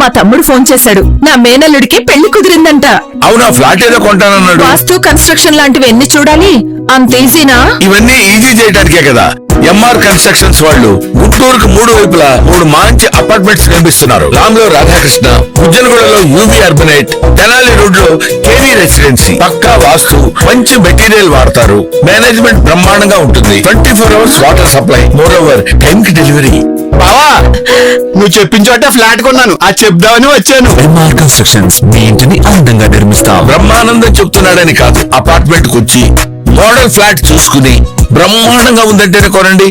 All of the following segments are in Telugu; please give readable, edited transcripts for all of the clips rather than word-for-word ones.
మా తమ్ముడు ఫోన్ చేశాడు. నా మేనల్లుడికి పెళ్లి కుదిరిందంట. అవునా? ఫ్లాట్ ఏదో కొంటానన్నాడు. వాస్తు కన్స్ట్రక్షన్ లాంటివి ఎన్ని చూడాలి? అంత ఈజీనా? ఇవన్నీ ఈజీ చేయడానికే కదా ఎంఆర్ కన్స్ట్రక్షన్స్ వాళ్ళు గుంటూరుకు 3 వైపులా 3 మంచి అపార్ట్మెంట్స్ నిర్మిస్తున్నారు. రామ్లో రాధాకృష్ణ, ఉజ్జనగూడలో యూవీ అర్బనైట్, తెనాలి రోడ్ లో కేవీ రెసిడెన్సీ. పక్కా వాస్తు, మంచి మెటీరియల్ వాడతారు. మేనేజ్మెంట్ బ్రహ్మాండంగా ఉంటుంది. 24 hours water supply, more over time కి డెలివరీ. బావా, నువ్వు చెప్పిన చోట ఫ్లాట్ కొన్నాను, అది చెప్దామని వచ్చాను. ఎంఆర్ కన్స్ట్రక్షన్స్ మీ ఇంటిని అందంగా నిర్మిస్తాం. బ్రహ్మానందం చెప్తున్నాడని కాదు, అపార్ట్మెంట్ కు వచ్చి మోడల్ ఫ్లాట్ చూసుకుని బ్రహ్మాండంగా ఉందంటేనే కొనండి.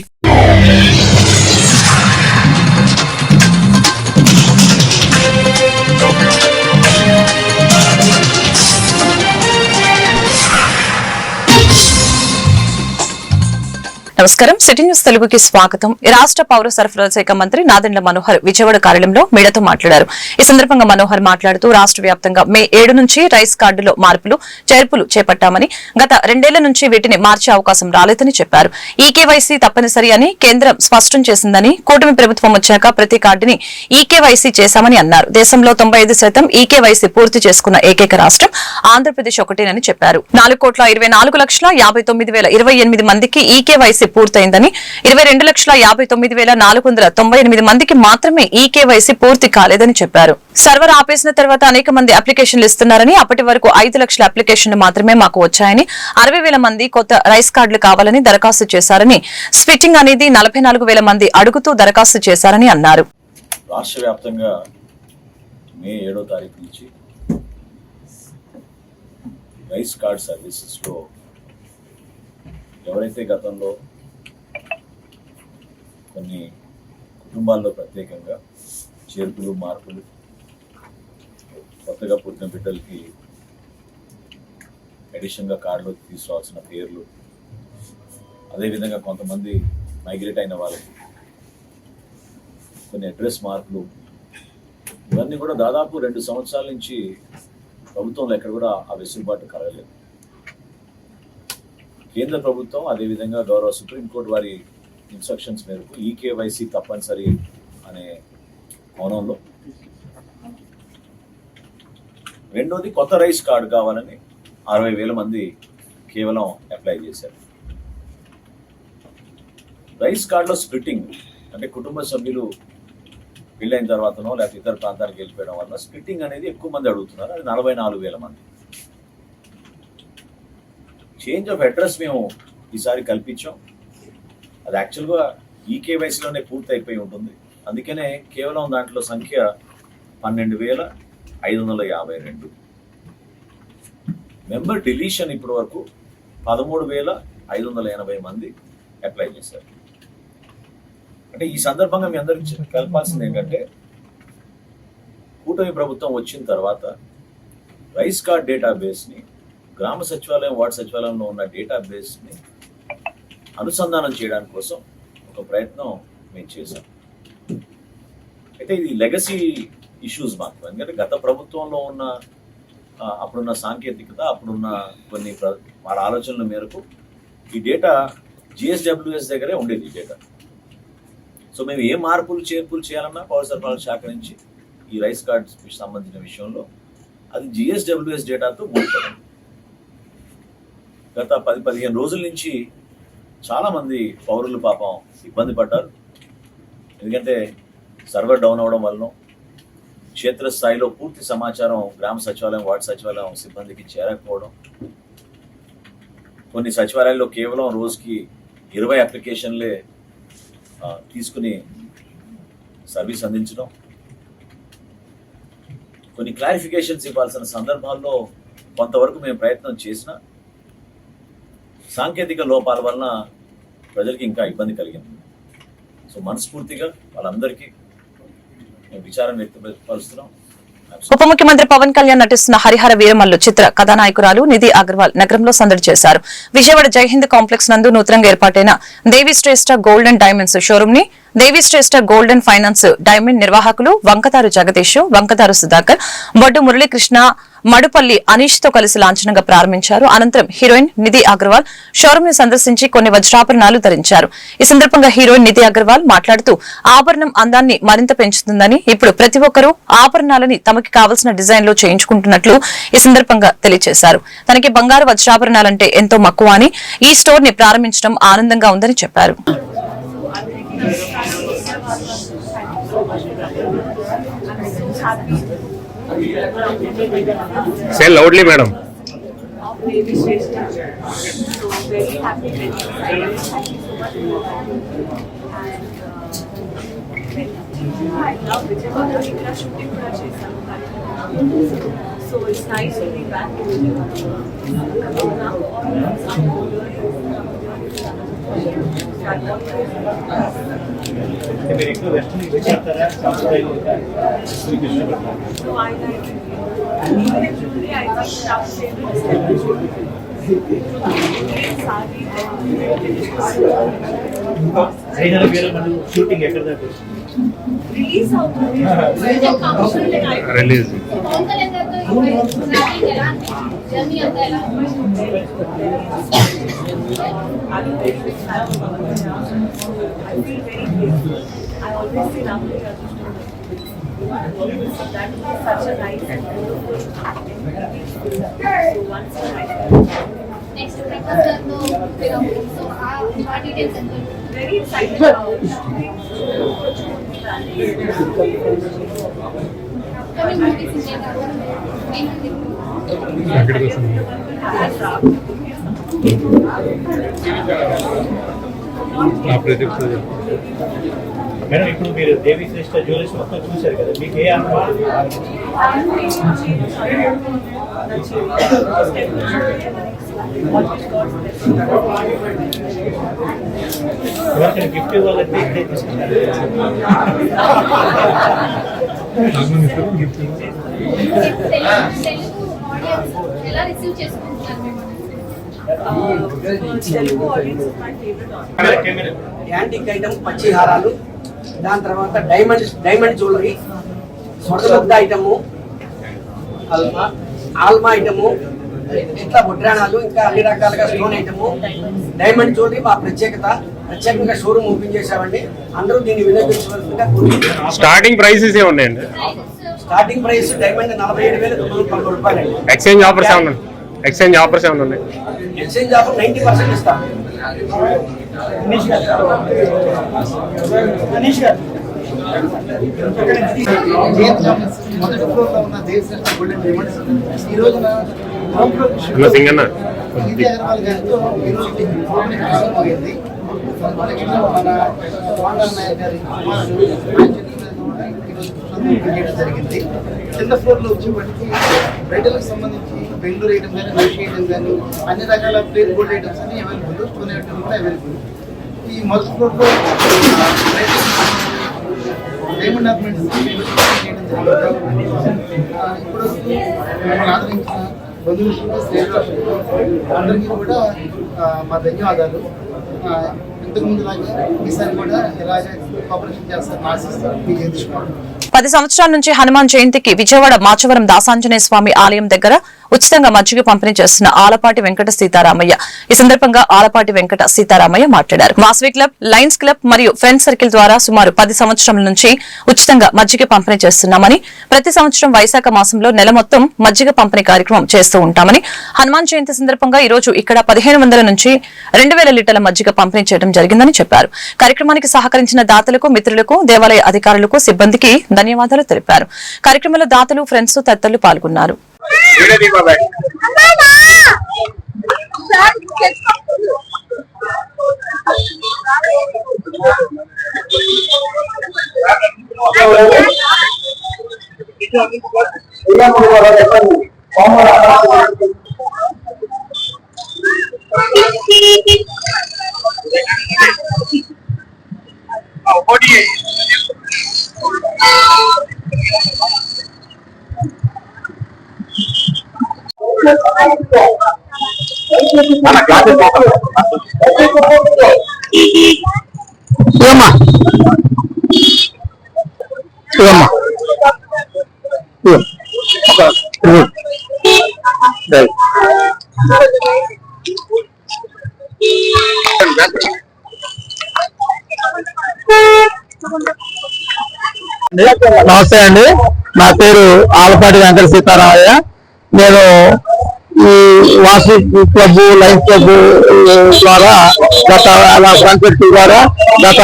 నమస్కారం. సిటీ న్యూస్ తెలుగుకి స్వాగతం. రాష్ట్ర పౌర సరఫరాల శాఖ మంత్రి నాదెండ్ల మనోహర్ విజయవాడ కార్యాలయంలో మీడియాతో మాట్లాడారు. ఈ సందర్భంగా మనోహర్ మాట్లాడుతూ రాష్ట్ర వ్యాప్తంగా మే 7 నుంచి రైస్ కార్డులో మార్పులు చేర్పులు చేపట్టామని, గత 2 ఏళ్ల నుంచి వీటిని మార్చే అవకాశం రాలేదని చెప్పారు. ఈకేవైసీ తప్పనిసరి అని కేంద్రం స్పష్టం చేసిందని, కూటమి ప్రభుత్వం వచ్చాక ప్రతి కార్డుని ఈకేవైసీ చేశామని అన్నారు. దేశంలో 95% ఈకేవైసీ పూర్తి చేసుకున్న ఏకైక రాష్ట్రం ఆంధ్రప్రదేశ్ ఒకటేనని చెప్పారు. 4,24,59,028 మందికి ఈకేవైసీ పూర్తయిందని, 22,59,498 మందికి మాత్రమే ఈకేవైసీ పూర్తి కాలేదని చెప్పారు. సర్వర్ ఆపేసిన తర్వాత అనేక మంది అప్లికేషన్లు ఇస్తున్నారని, అప్పటి వరకు 5 లక్షల అప్లికేషన్లు మాత్రమే మాకు వచ్చాయని, 60,000 మంది కొత్త రైస్ కార్డులు కావాలని దరఖాస్తు చేశారని, స్ప్లిట్టింగ్ అనేది 44,000 మంది అడుగుతూ దరఖాస్తు చేశారని అన్నారు. రాష్ట్ర వ్యాప్తంగా మే 7వ తారీఖు నుంచి రైస్ కార్డ్ సర్వీసెస్లో ఎవరైతే గతంలో కొన్ని కుటుంబాల్లో ప్రత్యేకంగా చేర్పులు మార్పులు, కొత్తగా పుట్టిన బిడ్డలకి అడిషన్గా కార్డులో తీసుకోవాల్సిన పేర్లు, అదేవిధంగా కొంతమంది మైగ్రేట్ అయిన వాళ్ళకి కొన్ని అడ్రస్ మార్పులు, ఇవన్నీ కూడా దాదాపు 2 సంవత్సరాల నుంచి ప్రభుత్వంలో ఎక్కడ కూడా ఆ వెసులుబాటు కలగలేదు. కేంద్ర ప్రభుత్వం అదేవిధంగా గౌరవ సుప్రీంకోర్టు వారి ఇన్స్ట్రక్షన్స్ మేరకు ఈకేవైసీ తప్పనిసరి అనే కోణంలో, రెండోది కొత్త రైస్ కార్డు కావాలని 60,000 మంది కేవలం అప్లై చేశారు. రైస్ కార్డులో స్ప్లిట్టింగ్ అంటే కుటుంబ సభ్యులు పెళ్ళైన తర్వాతనో లేకపోతే ఇతర ప్రాంతాలకు వెళ్ళిపోయడం వల్ల స్ప్లిట్టింగ్ అనేది ఎక్కువ మంది అడుగుతున్నారు. అది 44,000 మంది. చేంజ్ ఆఫ్ అడ్రస్ మేము ఈసారి కల్పించాం. అది యాక్చువల్గా ఈకేవైసీలోనే పూర్తి అయిపోయి ఉంటుంది. అందుకనే కేవలం దాంట్లో సంఖ్య 12,552. మెంబర్ డిలీషన్ ఇప్పటి వరకు 13,580 మంది అప్లై చేశారు. అంటే ఈ సందర్భంగా మీ అందరికి కలపాల్సింది ఏంటంటే, కూటమి ప్రభుత్వం వచ్చిన తర్వాత రైస్ కార్డ్ డేటాబేస్ని గ్రామ సచివాలయం, వార్డు సచివాలయంలో ఉన్న డేటాబేస్ని అనుసంధానం చేయడానికి కోసం ఒక ప్రయత్నం మేము చేశాం. అయితే ఇది లెగసీ ఇష్యూస్ మాకు, ఎందుకంటే గత ప్రభుత్వంలో ఉన్న అప్పుడున్న సాంకేతికత, అప్పుడున్న కొన్ని వాళ్ళ ఆలోచనల మేరకు ఈ డేటా జిఎస్డబ్ల్యూఎస్ దగ్గరే ఉండేది ఈ డేటా. సో మేము ఏ మార్పులు చేర్పులు చేయాలన్నా పౌర సరఫరాల శాఖ నుంచి ఈ రైస్ కార్డ్స్ సంబంధించిన విషయంలో అది జిఎస్డబ్ల్యూఎస్ డేటాతో ముడిపడింది. గత 10-15 రోజుల నుంచి చాలామంది పౌరులు పాపం ఇబ్బంది పడ్డారు. ఎందుకంటే సర్వర్ డౌన్ అవ్వడం వలన క్షేత్రస్థాయిలో పూర్తి సమాచారం గ్రామ సచివాలయం, వార్డు సచివాలయం సిబ్బందికి చేరకపోవడం, కొన్ని సచివాలయాల్లో కేవలం రోజుకి 20 అప్లికేషన్లే తీసుకుని సర్వీస్ అందించడం, కొన్ని క్లారిఫికేషన్స్ ఇవ్వాల్సిన సందర్భాల్లో కొంతవరకు మేము ప్రయత్నం చేసినా సాంకేతిక లోపాల వలన ప్రజలకి ఇంకా ఇబ్బంది కలిగింది. సో మనస్ఫూర్తిగా వాళ్ళందరికీ మేము విచారం వ్యక్తపరుస్తున్నాం. ఉప ముఖ్యమంత్రి పవన్ కళ్యాణ్ నటిస్తున్న హరిహర వీరమల్లు చిత్ర కథానాయకురాలు నిధి అగర్వాల్ నగరంలో సందడి చేశారు. విజయవాడ జైహింద్ కాంప్లెక్స్ నందు నూతనంగా ఏర్పాటైన దేవి శ్రేష్ఠ గోల్డ్ అండ్ డైమండ్స్ షోరూమ్ ని దేవి శ్రేష్ఠ గోల్డ్ అండ్ ఫైనాన్స్ డైమండ్ నిర్వాహకులు వంకతారు జగదీష్, వంకతారు సుధాకర్, బొడ్డు మురళీకృష్ణ, మడుపల్లి అనీష్ తో కలిసి లాంఛనంగా ప్రారంభించారు. అనంతరం హీరోయిన్ నిధి అగర్వాల్ షోరూమ్ ని సందర్శించి కొన్ని వజ్రాభరణాలు ధరించారు. ఈ సందర్భంగా హీరోయిన్ నిధి అగర్వాల్ మాట్లాడుతూ ఆభరణం అందాన్ని మరింత పెంచుతుందని, ఇప్పుడు ప్రతి ఒక్కరూ ఆభరణాలని తమకి కావలసిన డిజైన్ లో చేయించుకుంటున్నట్లు ఈ సందర్భంగా తెలియజేశారు. తనకి బంగారు వజ్రాభరణాలంటే ఎంతో మక్కువ అని ఈ స్టోర్ ని ప్రారంభించడం ఆనందంగా ఉందని చెప్పారు. Say loudly, madam. So it's nice to be back in shooting ఎక్కడ రిలీజ్ అవుతుంది. Release. I always say that is such a nice and beautiful so once next breakfast so our details and very excited about coming movies in madam ఇప్పుడు మీరు దేవి శ్రేష్ఠ జ్యువెలర్స్ మొత్తం చూశారు కదా, మీకు ఏ అనుభవం? ఎవరికైనా గిఫ్ట్ ఇవ్వాలంటే ఇక్కడే తీసుకుంటారు. ఎలా రిసీవ్ చేసుకుంటున్నారు? Telugu audience is my favorite audience. Antique item పచ్చి హారాలు, దాని తర్వాత డైమండ్ జ్యువెలరీ, స్వర్ణముగ్ధ ఐటము, ఆల్మా ఐటము, ఇట్లా వడ్రాణాలు, ఇంకా అన్ని రకాలుగా స్టోన్ ఐటము, డైమండ్ జ్యువెలరీ మా ప్రత్యేకంగా షోరూమ్ ఓపెన్ చేశామండి. అందరూ దీన్ని వినియోగించవలసిందిగా కోరుకుంటున్నాం. స్టార్టింగ్ ప్రైసెస్ ఉన్నాయండి. స్టార్టింగ్ ప్రైస్ డైమండ్ 47,990 రూపాయలు. ఎక్స్చేంజ్ ఆఫర్స్ ఏమన్నా ఉన్నాయి? ఎక్స్చేంజ్ ఆఫర్ 90% ఇస్తాం. మొదటి ఫ్లోర్ లో ఉన్న దేవి శ్రేష్ఠ గోల్డెన్ డైమండ్స్ ఈ రోజున సింగన్న నిధి అగర్వాల్ గారితో ఈ రోజు పోయింది. మన వాంగల్ నాయక్ గారి జరిగింది. కింద ఫ్లోర్ లో వచ్చేప్పటికి బ్రైడల్ కి సంబంధించి బెంగళూరు ఐటమ్ కానీ, నైట్ ఐటమ్ కానీ, అన్ని రకాల ప్లేన్ గోల్డ్ ఐటమ్స్ అన్ని అవైలబుల్, స్టోన్ ఐటమ్ కూడా అవైలబుల్. ఈ మొదటి ఫ్లోర్ లో డైమండ్ ఆర్నమెంట్స్ చేయడం జరిగింది. ఇప్పుడు మమ్మల్ని ఆదరించిన బంధువులకు, స్నేహితులకు అందరికీ కూడా మా ధన్యవాదాలు. ఇంతకు ముందు లాగా ఈసారి కూడా ఇలాగే కోఆపరేషన్ చేస్తారని ఆశిస్తాను. మీ జగదీశ్వర్ 10 సంవత్సరాల నుంచి హనుమాన్ జయంతికి విజయవాడ మాచవరం దాసాంజనేయ స్వామి ఆలయం దగ్గర ఉచితంగా మజ్జిగ పంపిణీ చేస్తున్న ఆలపాటి వెంకట సీతారామయ్య. ఈ సందర్భంగా ఆలపాటి వెంకట సీతారామయ్య మాట్లాడారు. వాసవి క్లబ్, లయన్స్ క్లబ్ మరియు ఫ్రెండ్స్ సర్కిల్ ద్వారా సుమారు 10 సంవత్సరాల నుంచి ఉచితంగా మజ్జిగ పంపిణీ చేస్తున్నామని, ప్రతి సంవత్సరం వైశాఖ మాసంలో నెల మొత్తం మజ్జిగ పంపిణీ కార్యక్రమం చేస్తూ ఉంటామని, హనుమాన్ జయంతి సందర్భంగా ఈ రోజు ఇక్కడ 1500 నుంచి 2000 లీటర్ల మజ్జిగ పంపిణీ చేయడం జరిగిందని చెప్పారు. కార్యక్రమానికి సహకరించిన దాతలకు, మిత్రులకు, దేవాలయ అధికారులకు, సిబ్బందికి ధన్యవాదాలు తెలిపారు. కార్యక్రమంలో దాతలు, ఫ్రెండ్స్ తదితరులు పాల్గొన్నారు. నమస్తే అండి, నా పేరు ఆలపాటి వెంకట సీతారామయ్య. నేను ఈ వాసు క్లబ్, లైఫ్ క్లబ్ ద్వారా గత ఫ్రంట్ ద్వారా గత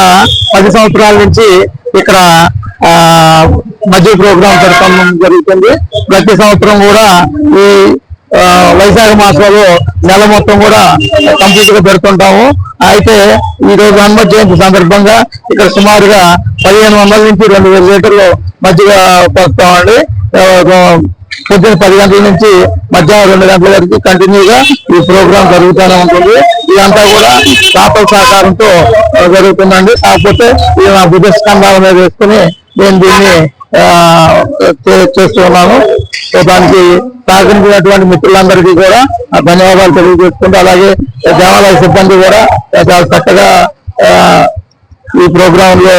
10 సంవత్సరాల నుంచి ఇక్కడ మధ్య ప్రోగ్రాం పెడతాం జరుగుతుంది. ప్రతి సంవత్సరం కూడా ఈ వైశాఖ మాసంలో నెల మొత్తం కూడా కంప్లీట్ గా పెడుతుంటాము. అయితే ఈ రోజు హనుమత్ జయంతి సందర్భంగా ఇక్కడ సుమారుగా 1500 నుంచి 2000 లీటర్లు మజ్జిగ పోస్తామండి. పొద్దున్న 10 గంటల నుంచి మధ్యాహ్నం 2 గంటల వరకు కంటిన్యూగా ఈ ప్రోగ్రాం జరుగుతూనే ఉంటుంది. ఇదంతా కూడా దాతల సహకారంతో జరుగుతుందండి. కాకపోతే ఇది నా బుద్ధస్కంధాల మీద వేసుకుని నేను దీన్ని చేస్తూ ఉన్నాను. దానికి సహకరించినటువంటి మిత్రులందరికీ కూడా ధన్యవాదాలు తెలియజేసుకుంటూ, అలాగే దేవాలయ సిబ్బంది కూడా చాలా చక్కగా ఈ ప్రోగ్రామ్ లో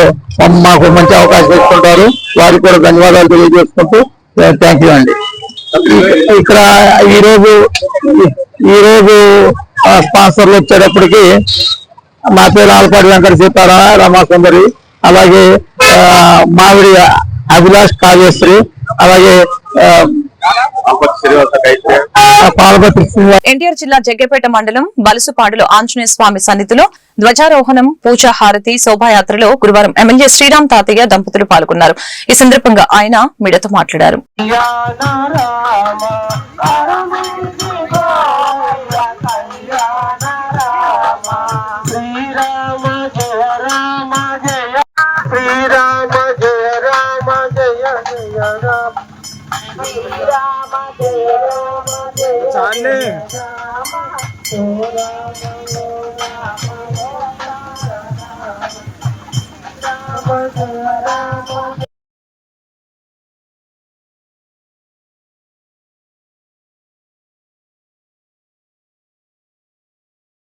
మాకు మంచి అవకాశం ఇస్తుంటారు. వారికి కూడా ధన్యవాదాలు తెలియజేసుకుంటూ థ్యాంక్ యూ అండి. ఇక్కడ ఈరోజు స్పాన్సర్లు వచ్చేటప్పటికి నా పేరు ఆలపాటి వెంకట సీతారామ, రమాసుందరి, అలాగే మామిడి అభిలాష్ కావ్యశ్రీ, అలాగే ఎన్టీఆర్ జిల్లా జగ్గేపేట మండలం బలుసుపాడులో ఆంజనేయ స్వామి సన్నిధిలో ధ్వజారోహణం, పూజాహారతి శోభాయాత్రలో గురువారం ఎమ్మెల్యే శ్రీరామ్ తాతయ్య దంపతులు పాల్గొన్నారు. ఈ సందర్భంగా ఆయన మీడియాతో మాట్లాడారు.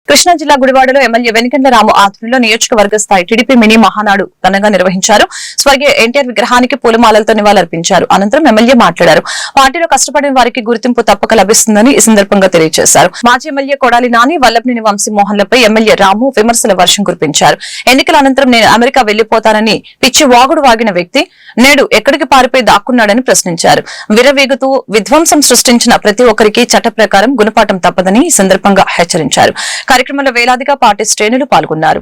కృష్ణా జిల్లా గుడివాడలో ఎమ్మెల్యే వెనికండ్ల రాము ఆధ్వర్యంలో నియోజకవర్గ స్థాయి టీడీపీ మినీ మహానాడు ఘనంగా నిర్వహించారు. స్వర్గీయ ఎన్టీఆర్ విగ్రహానికి పూలమాలలతో నివాళులర్పించారు. అనంతరం ఎమ్మెల్యే మాట్లాడారు. పార్టీలో కష్టపడిన వారికి గుర్తింపు తప్పక లభిస్తుందని ఈ సందర్భంగా తెలియజేశారు. మాజీ ఎమ్మెల్యే కొడాలి నాని, వల్లభనేని వంశీమోహన్లపై ఎమ్మెల్యే రాము విమర్శల వర్షం కురిపించారు. ఎన్నికల అనంతరం నేను అమెరికా వెళ్లిపోతానని పిచ్చి వాగుడు వాగిన వ్యక్తి నేడు ఎక్కడికి పారిపోయి దాక్కున్నాడని ప్రశ్నించారు. విరవీగుతూ విధ్వంసం సృష్టించిన ప్రతి ఒక్కరికి చట్ట ప్రకారం గుణపాఠం తప్పదని ఈ సందర్భంగా హెచ్చరించారు. కార్యక్రమంలో వేలాదిగా పార్టీ శ్రేణులు పాల్గొన్నారు.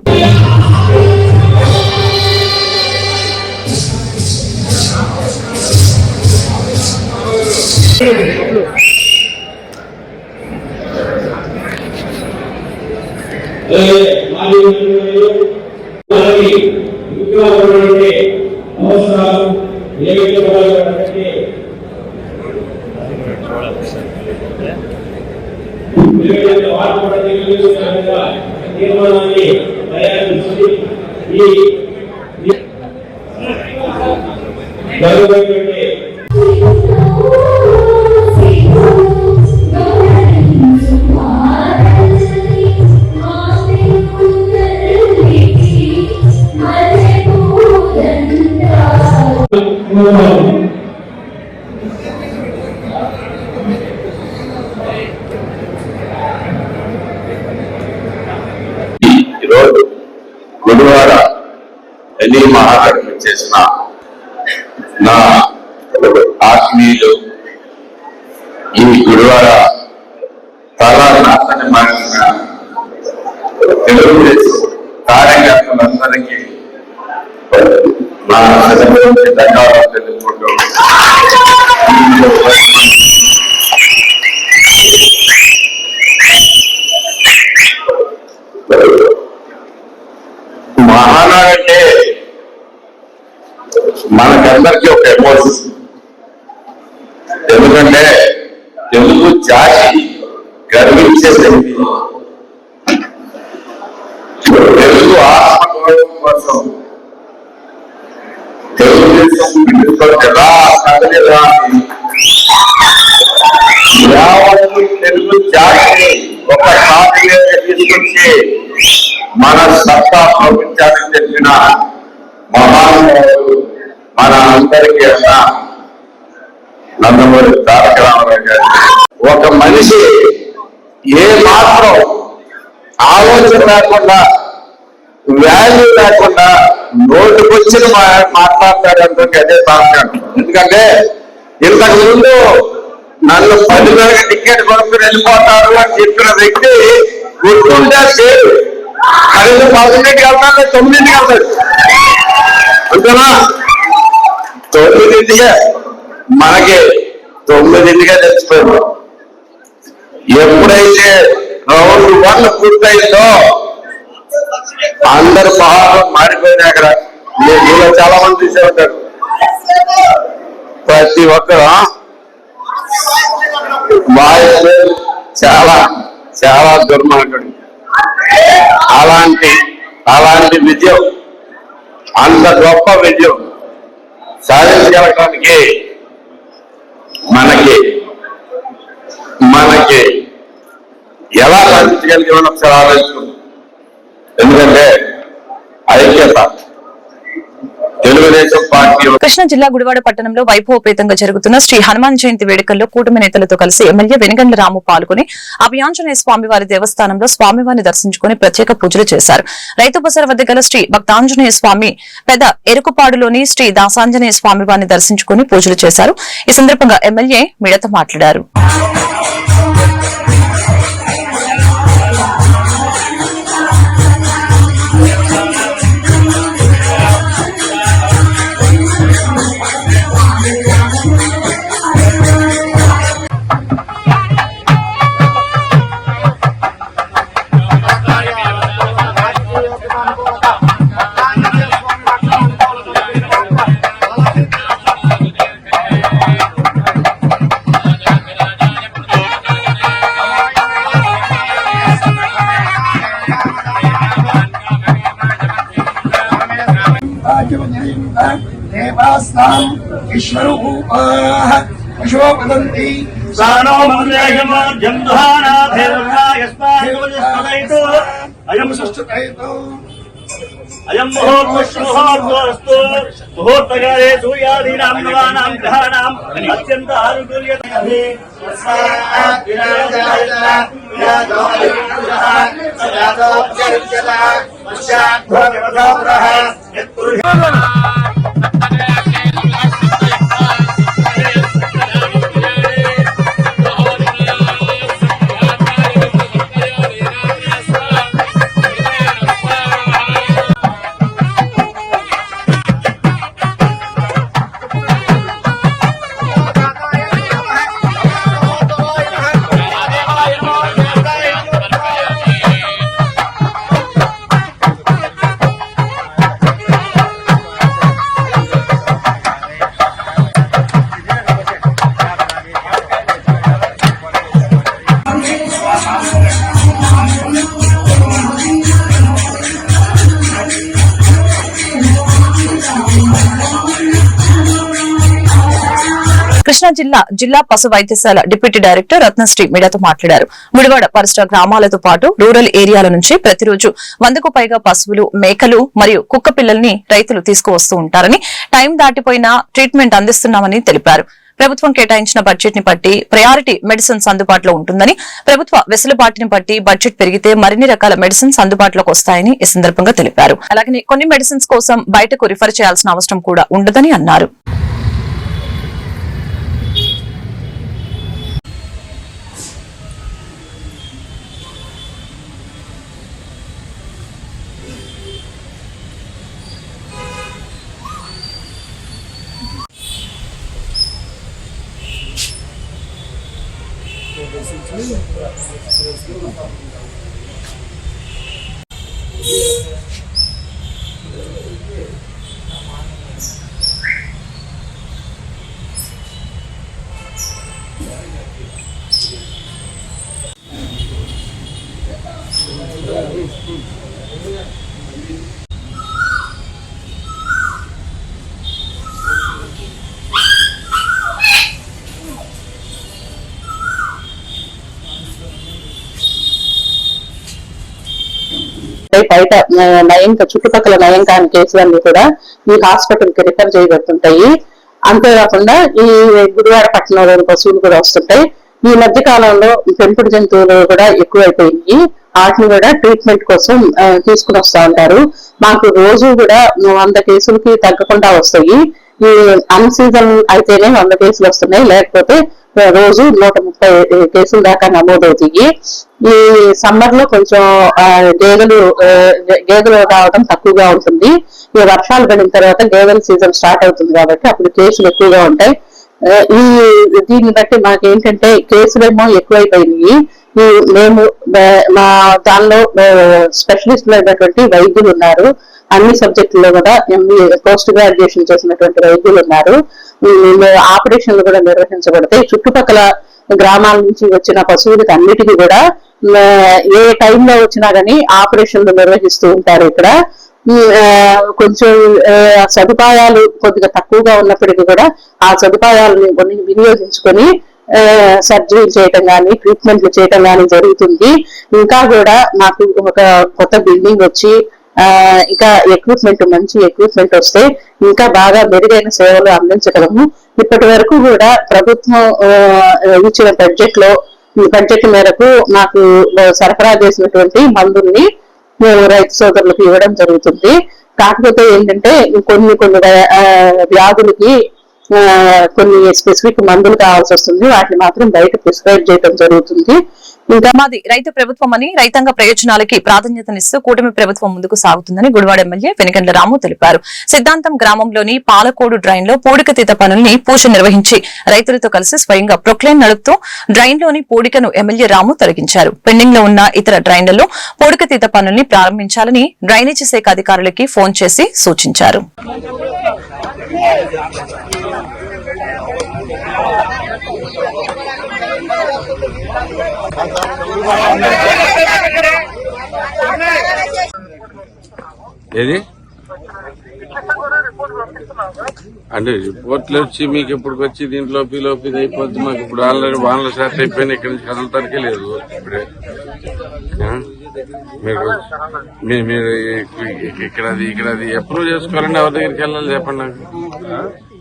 ఈరోజు గుడివాడ ఎన్ని మహాకర్మ చేసిన నా ఆత్మీయులు ఈ గుడివాడ చాలా నాశనం మారిన తెలుగుదేశం కార్యకర్తలందరికీ నా ధన్యవాదాలు తెలుపుకుంటూ మహానాడు అంటే మనకందరికీ ఒక ఎమోషన్. ఎందుకంటే తెలుగు జాతి గర్వించే శక్తి, తెలుగు ఆత్మగౌరవం కోసం తెలుగుదేశం ఎలా కదలిరాని యావత్తు తెలుగు జాతిని ఒక సాటి మీద తీసుకొచ్చి మన సత్తా ప్రపంచానికి తెలిపిన మహానుభావుడు మన అందరికీ అన్న నందమూరి తారక రామారావు గారు. ఒక మనిషి ఏ మాత్రం ఆలోచన లేకుండా వాల్యూ లేకుండా నోటుకొచ్చిన మాట్లాడతాడంటే అదే బాధ్యత. ఎందుకంటే ఇంతకు ముందు నన్ను 10,000 టికెట్ కొనుక్కుని వెళ్ళిపోతారు అని చెప్పిన వ్యక్తి గుర్తుంటే సేరు కనీసం 11కి వెళ్తాడు, 9కి వెళ్తాడు అంతేనా? 9కే మనకి 9కే తెచ్చిపోయాడు. ఎప్పుడైతే రౌండ్ 1 పూర్తయిందో అందరు బాగా మారిపోయినాయి. అక్కడ మీలో చాలా మంది చూసే ఉంటారు. ప్రతి ఒక్కరు వాయిస్ చాలా చాలా దుర్మార్గుడు. అలాంటి విజయం, అంత గొప్ప విజయం సాధించగలగడానికి మనకి ఎలా సాధించగలిగామని ఒకసారి ఆలోచించుకుంటాం. ఎందుకంటే ఐక్యత తెలుగుదేశం పార్టీ. కృష్ణా జిల్లా గుడివాడ పట్టణంలో వైభవపేతంగా జరుగుతున్న శ్రీ హనుమాన్ జయంతి వేడుకల్లో కూటమి నేతలతో కలిసి ఎమ్మెల్యే వెనుగండ్ల రాము పాల్గొని అభయాంజనేయ స్వామివారి దేవస్థానంలో స్వామివారిని దర్శించుకుని ప్రత్యేక పూజలు చేశారు. రైతు బజార్ వద్ద గల శ్రీ భక్తాంజనేయ స్వామి, పెద్ద ఎరుకుపాడులోని శ్రీ దాసాంజనేయ స్వామివారిని దర్శించుకుని పూజలు చేశారు. ఈ సందర్భంగా ఎమ్మెల్యే మీడియాతో మాట్లాడారు. విశ్వరూపాః పశో వదంతి సానో మందేయమో జంధానాథేవతాయస్మాకవజస్పదైతో అయం సుష్టైతో అయం ముహూర్తస్తు ముహూర్తకాలే సూర్యాదీనాం నవానాం గ్రహాణాం అత్యంత ఆనుకూల్యతే కృష్ణా జిల్లా పశు వైద్యశాల డిప్యూటీ డైరెక్టర్ రత్నశ్రీ మీడియాతో మాట్లాడారు. గుడివాడ పరిసర గ్రామాలతో పాటు రూరల్ ఏరియాల నుంచి ప్రతిరోజు 100కు పైగా పశువులు, మేకలు మరియు కుక్క పిల్లల్ని రైతులు తీసుకువస్తూ ఉంటారని, టైం దాటిపోయినా ట్రీట్మెంట్ అందిస్తున్నామని తెలిపారు. ప్రభుత్వం కేటాయించిన బడ్జెట్ ని బట్టి ప్రయారిటీ మెడిసిన్స్ అందుబాటులో ఉంటుందని, ప్రభుత్వ వెసులుబాటుని బట్టి బడ్జెట్ పెరిగితే మరిన్ని రకాల మెడిసిన్స్ అందుబాటులోకి వస్తాయని ఈ సందర్భంగా తెలిపారు. అలాగే కొన్ని మెడిసిన్స్ కోసం బయటకు రిఫర్ చేయాల్సిన అవసరం కూడా ఉండదని అన్నారు. బయట చుట్టుపక్కల నయం కాని కేసులన్నీ కూడా ఈ హాస్పిటల్ కి రిఫర్ చేయబడుతుంటాయి. అంతేకాకుండా ఈ గుడివాడ పట్టణంలోని పశువులు కూడా వస్తుంటాయి. ఈ మధ్య కాలంలో పెంపుడు జంతువులు కూడా ఎక్కువైపోయి వాటిని కూడా ట్రీట్మెంట్ కోసం తీసుకుని వస్తా ఉంటారు. మాకు రోజు కూడా 100 కేసులకి తగ్గకుండా వస్తాయి. ఈ అన్ సీజన్ అయితేనే 100 కేసులు వస్తున్నాయి, లేకపోతే రోజు 130 కేసుల దాకా నమోదవుతాయి. ఈ సమ్మర్ లో కొంచెం గేదెలు రావడం తక్కువగా ఉంటుంది. ఈ వర్షాలు పడిన తర్వాత గేదెల సీజన్ స్టార్ట్ అవుతుంది కాబట్టి అప్పుడు కేసులు ఎక్కువగా ఉంటాయి. దీన్ని బట్టి మాకేంటంటే కేసులేమో ఎక్కువైపోయినాయి. మేము మా దానిలో స్పెషలిస్టులు అయినటువంటి వైద్యులు ఉన్నారు. అన్ని సబ్జెక్టుల్లో కూడా MBA పోస్ట్ గ్రాడ్యుయేషన్ చేసినటువంటి వైద్యులు ఉన్నారు. ఆపరేషన్లు కూడా నిర్వహించబడతాయి. చుట్టుపక్కల గ్రామాల నుంచి వచ్చిన పశువులకి అన్నిటికీ కూడా ఏ టైంలో వచ్చినా కానీ ఆపరేషన్లు నిర్వహిస్తూ ఉంటారు. ఇక్కడ కొంచెం సదుపాయాలు కొద్దిగా తక్కువగా ఉన్నప్పటికీ కూడా ఆ సదుపాయాలను వినియోగించుకొని సర్జరీలు చేయటం కానీ ట్రీట్మెంట్లు చేయటం కానీ జరుగుతుంది. ఇంకా కూడా మాకు ఒక కొత్త బిల్డింగ్ వచ్చి ఇంకా మంచి ఎక్విప్మెంట్ వస్తే ఇంకా బాగా మెరుగైన సేవలు అందించగలము. ఇప్పటి వరకు కూడా ప్రభుత్వం ఇచ్చిన బడ్జెట్ మేరకు మాకు సరఫరా చేసినటువంటి మందుల్ని రైతు సోదరులకు ఇవ్వడం జరుగుతుంది. కాకపోతే ఏంటంటే కొన్ని వ్యాధులకి కొన్ని స్పెసిఫిక్ మందులు కావాల్సి వస్తుంది. వాటిని మాత్రం బయట ప్రిస్క్రైబ్ చేయడం జరుగుతుంది. ఇంకా మాది రైతు ప్రభుత్వం అని రైతాంగ ప్రయోజనాలకి ప్రాధాన్యతనిస్తూ కూటమి ప్రభుత్వం ముందుకు సాగుతుందని గుడివాడ ఎమ్మెల్యే వెనిగండ్ల రాము తెలిపారు. సిద్ధాంతం గ్రామంలోని పాలకోడు డ్రైన్ లో పూడికతీత పనుల్ని పూజ నిర్వహించి రైతులతో కలిసి స్వయంగా ప్రొక్లైన్ నడుపుతూ డ్రైన్ లోని పూడికను ఎమ్మెల్యే రాము తొలగించారు. పెండింగ్ లో ఉన్న ఇతర డ్రైన్లలో పూడికతీత పనుల్ని ప్రారంభించాలని డ్రైనేజీ శాఖ అధికారులకి ఫోన్ చేసి సూచించారు. ఏది అంటే రిపోర్ట్లు వచ్చి మీకు ఇప్పుడు వచ్చి దీంట్లో పిలోపి అయిపోద్ది. మాకు ఇప్పుడు ఆల్రెడీ వానలు స్టార్ట్ అయిపోయినా ఇక్కడి నుంచి కదలటానికే లేదు. ఇప్పుడే మీరు ఇక్కడ అప్రూవ్ చేసుకోవాలంటే ఎవరి దగ్గరికి వెళ్ళాలి చెప్పండి నాకు.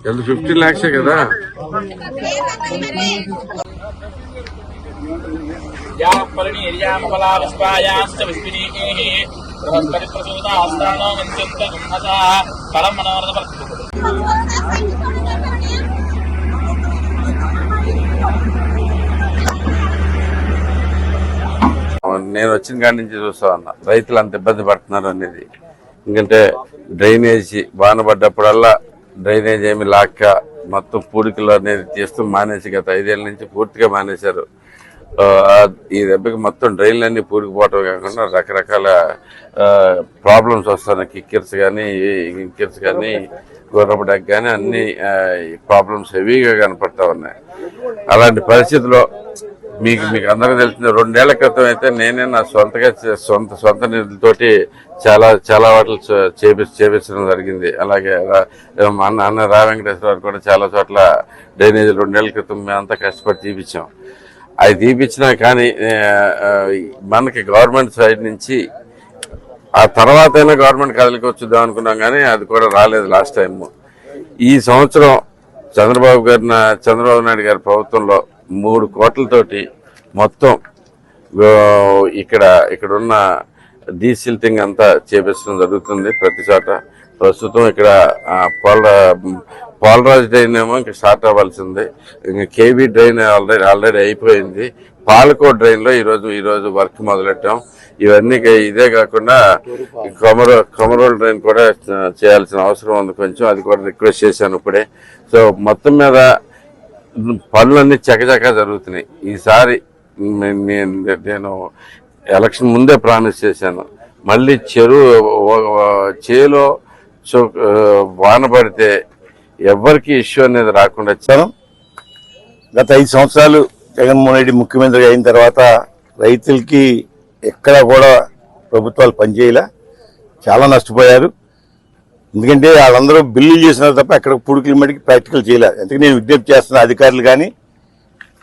15 lakhs కదా. నేను వచ్చిన కాడి నుంచి చూస్తా ఉన్నా రైతులు అంత ఇబ్బంది పడుతున్నారు అనేది. ఎందుకంటే డ్రైనేజీ వాన పడ్డప్పుడల్లా డ్రైనేజ్ ఏమి లాక్క మొత్తం పూడికలు అనేది తీస్తూ మానేసి గత 5 ఏళ్ల నుంచి పూర్తిగా మానేశారు. ఈ దెబ్బకి మొత్తం డ్రైన్లన్నీ పూడికిపోవటం కాకుండా రకరకాల ప్రాబ్లమ్స్ వస్తున్నాయి. కిక్కిర్స్ కానీ ఇంకిర్స్ కానీ గొర్రపడకు కానీ అన్ని ప్రాబ్లమ్స్ హెవీగా కనపడతా ఉన్నాయి. అలాంటి పరిస్థితిలో మీకు అందరికీ తెలిసింది 2 ఏళ్ల క్రితం అయితే నేనే నా సొంత నిధులతోటి చాలా వాటిని చేపించడం జరిగింది. అలాగే అన్న రా వెంకటేశ్వర కూడా చాలా చోట్ల డ్రైనేజీలు 2 ఏళ్ల క్రితం మేమంతా కష్టపడి తీపిచ్చాం. అది తీపిచ్చినా కానీ మనకి గవర్నమెంట్ సైడ్ నుంచి ఆ తర్వాత అయినా గవర్నమెంట్ కదలికి వచ్చుద్దాం అనుకున్నాం కానీ అది కూడా రాలేదు లాస్ట్ టైం. ఈ సంవత్సరం చంద్రబాబు నాయుడు గారి ప్రభుత్వంలో 3 కోట్లతోటి మొత్తం ఇక్కడున్న డీసిల్టింగ్ అంతా చేపించడం జరుగుతుంది ప్రతి చోట. ప్రస్తుతం ఇక్కడ పోలరాజ్ డ్రైన్ ఏమో ఇంకా స్టార్ట్ అవ్వాల్సింది. ఇంకా కేబీ డ్రైన్ ఆల్రెడీ అయిపోయింది. పాలకోడ్ డ్రైన్ లో ఈరోజు వర్క్ మొదలెట్టాం. ఇవన్నీ ఇదే కాకుండా కొమరోల్ డ్రైన్ కూడా చేయాల్సిన అవసరం ఉంది కొంచెం. అది కూడా రిక్వెస్ట్ చేశాను ఇప్పుడే. సో మొత్తం మీద పనులన్నీ చకచకా జరుగుతున్నాయి. ఈసారి నేను ఎలక్షన్ ముందే ప్రామిస్ చేశాను, మళ్ళీ చేలో వాన పడితే ఎవరికి ఇష్యూ అనేది రాకుండా ఇచ్చాను. గత 5 సంవత్సరాలు జగన్మోహన్ రెడ్డి ముఖ్యమంత్రి అయిన తర్వాత రైతులకి ఎక్కడా కూడా ప్రభుత్వాలు పనిచేయలే, చాలా నష్టపోయారు. ఎందుకంటే వాళ్ళందరూ బిల్లులు చేసినారు తప్ప ఎక్కడ పూడికల మటుకి ప్రాక్టికల్ చేయలేదు. ఎందుకంటే నేను విజ్ఞప్తి చేస్తున్న అధికారులు కానీ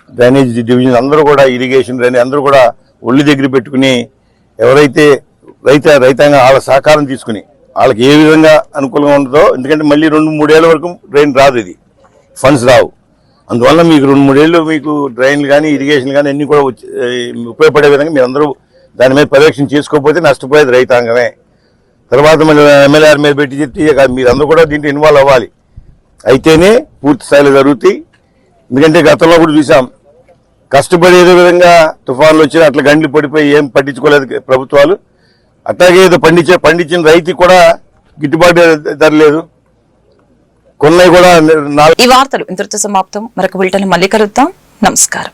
డ్రైనేజ్ డివిజన్ అందరూ కూడా ఇరిగేషన్ అందరూ కూడా ఒళ్ళు దగ్గర పెట్టుకుని ఎవరైతే రైతాంగం వాళ్ళ సహకారం తీసుకుని వాళ్ళకి ఏ విధంగా అనుకూలంగా ఉంటుందో. ఎందుకంటే మళ్ళీ 2-3 ఏళ్ల వరకు డ్రైన్ రాదు, ఇది ఫండ్స్ రావు. అందువల్ల మీకు 2-3 ఏళ్ళు మీకు డ్రైన్లు కానీ ఇరిగేషన్ కానీ అన్ని కూడా ఉపయోగపడే విధంగా మీరు అందరూ దాని మీద పర్యవేక్షణ చేసుకోకపోతే నష్టపోయేది రైతాంగమే. తర్వాత మళ్ళీ ఎమ్మెల్యే మీద పెట్టి చెప్తే ఇక మీరందరూ కూడా దీంట్లో ఇన్వాల్వ్ అవ్వాలి, అయితేనే పూర్తి స్థాయిలో జరుగుతాయి. ఎందుకంటే గతంలో కూడా చూసాం, కష్టపడి ఏదో విధంగా తుఫాన్లు వచ్చినా అట్లా గండ్లు పడిపోయి ఏం పట్టించుకోలేదు ప్రభుత్వాలు. అట్లాగే ఏదో పండించిన రైతుకి కూడా గిట్టుబాటు ధర లేదు, కొన్నవి కూడా. ఈ వార్తలు ఇంతటితో సమాప్తం. మరొక బులెటిన్ మళ్ళీ కలుద్దాం. నమస్కారం.